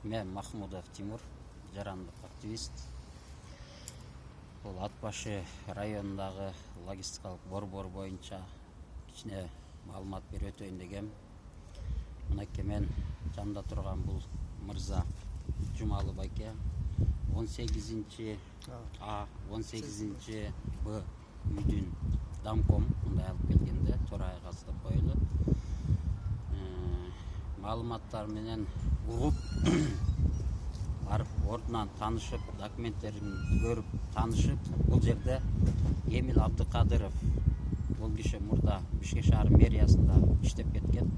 Мен Махмудов Тимур, жарандык активист. Бул Атбашы районундагы логистикалык борбор боюнча кичине маалымат берип өтөйүн дегем. Мынакей мен жанында турган бул мырза Жумалы байке 18 А, 18 Б үйдүн дамком мындай алып келгенде төрайгасы деп коелу. Маалыматтар менен угуп барып ордунан таанышып, документтерин көрүп таанышып, бул жерде Эмил Абдыкадыров бул киши мурда Бишкек шаар мэриясында иштеп кеткен.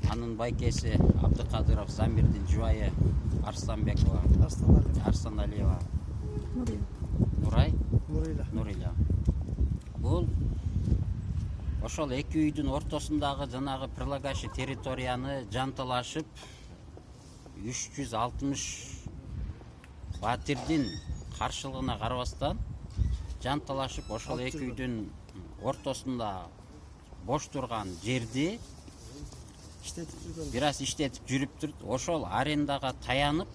Анын байкеси Абдыкадыров Замирдин жубайы Арсланбекова, Арсаналиева, Нурила. Бул ошол эки үйдүн ортосундагы жанагы прилагающий территорияны жанталашып 360 батирдин каршылыгына карабастан жанталашып ошол эки үйдүн ортосунда бош турган жерди бир аз иштетип жүрүп турт. Ошол арендага таянып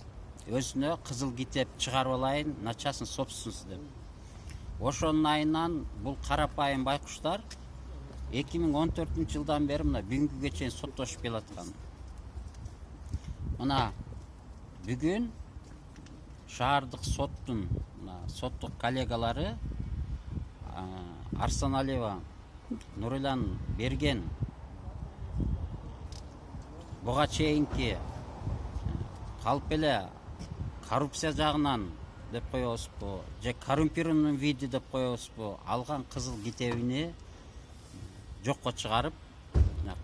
өзүнө кызыл китеп чыгарып алайын на частный собственность деп. Ошонун айынан бул карапайым байкуштар 2014 жылдан бери мына бүгүнгүгө чейин соттошуп келаткан. Мына бүгүн шаардык соттун соттук коллегалары Арсаналиева Нурилан берген буга чейинки калп эле коррупция жагынан деп коебузбу же коррумпированный виде деп коебузбу алган кызыл китебини жокко чыгарып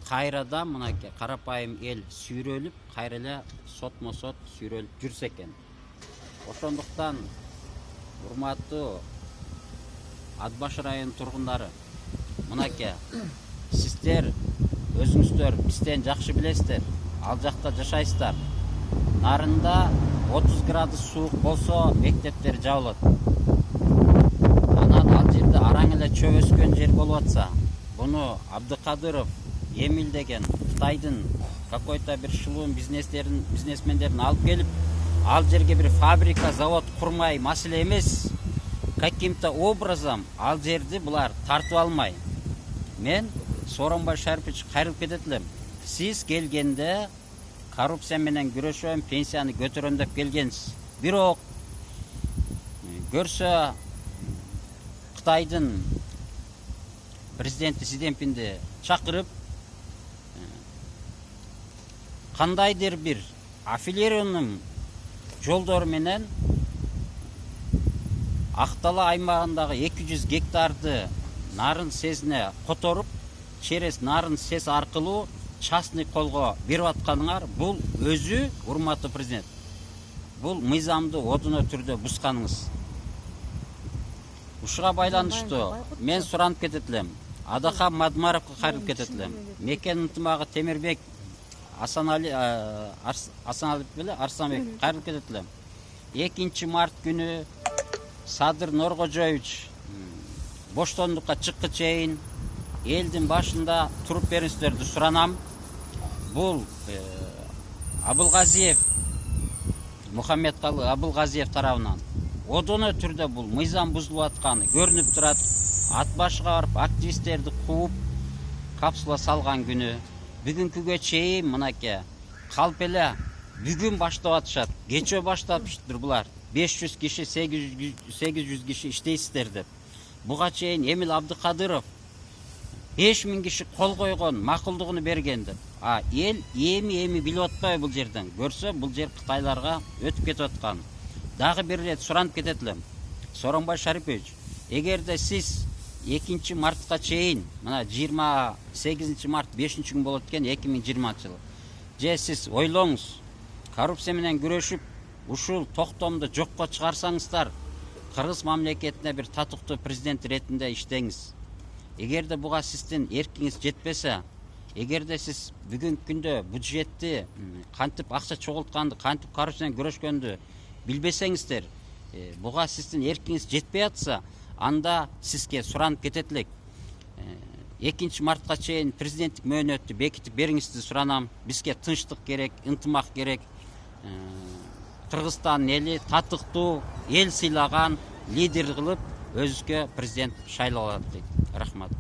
кайрадан мынакей карапайым эл сүйрөлүп кайра эле сотмо сот сүйрөлүп жүрсө экен. Ошондуктан урматтуу Атбашы районунун тургундары, мынакей сиздер өзүңүздөр бизден жакшы билесиздер, ал жакта жашайсыздар. Нарында 30 градус суук болсо мектептер жабылат. Анан ал жерде араң эле чөп өскөн жер болуп атса, буну Абдыкадыров Эмил деген Кытайдын какой-то бир шылуун бизнесмендерин алып келип, ал жерге бир фабрика, завод курмай маселе эмес, каким-то образом ал жерди булар тартып алмай. Мен Сооронбай Шарипович кайрылып кетет элем. Сиз келгенде коррупция менен күрөшөм, пенсияны көтөрөм деп келгенсиз. Бирок көрсө Кытайдын президенти Си Цзиньпинди чакырып, кандайдыр бир аффилированный жолдор менен Актала аймагындагы 200 гектарды нарын сезине которуп, через нарын сез аркылуу частный колго берип атканыңар, бул өзү урматтуу президент. Бул мыйзамды одуно түрдө бусканыңыз. Ушуга байланыштуу мен суранып кетет элем. Адахан Мадмаровго кайрылып кетет элем. Мекен ынтымагы Темирбек Арсанбек кайрылып кетет элем. 2 март күнү Садыр Норгожоевич боштондукка чыккы чейин элдин башында туруп бериңиздерди суранам. Бул Абылгазиев, Мухаммедкалы Абылгазиев тарабынан одоно түрдө бул мыйзам бузулуп атканы көрүнүп турат. Атбашыга барып активисттерди кууп капсула салган күнү бүгүнкүгө чейин мынакей калп эле бүгүн баштап атышат. Кечээ баштапчытыр булар. 500 киши, 800 киши иштейсиздер деп. Буга чейин Эмил Абдыкадыров 5000 киши кол койгон, макулдугуну берген деп. Эл эми билип атпайбы бул жерден? Көрсө бул жер Кытайларга өтүп кетип аткан. Дагы бир рет суранып кетет элем. Сооронбай Шарипович, эгерде сиз 2 мартка чейин, мына 28 март 5-күн болот экен 2020 жылы. Же сиз ойлоңуз, коррупция менен күрөшүп, ушул токтомду жокко чыгарсаңыздар, Кыргыз мамлекетине бир татыктуу президент иретинде иштеңиз. Эгерде буга сиздин эркиңиз жетпесе, эгерде сиз бүгүнкү күндө бюджетти кантип акча чогултканды, кантип коррупция менен күрөшкөндү билбесеңиздер, буга сиздин эркиңиз жетпей атса, анда сизге суранып кетет элек. 2 мартка чейин президенттик мөөнөттү бекитип бериңизди суранам. Бизге тынчтык керек, ынтымак керек. Кыргызстан эли татыктуу эл сыйлаган лидер кылып өзгө президент шайлалат дейт. Рахмат.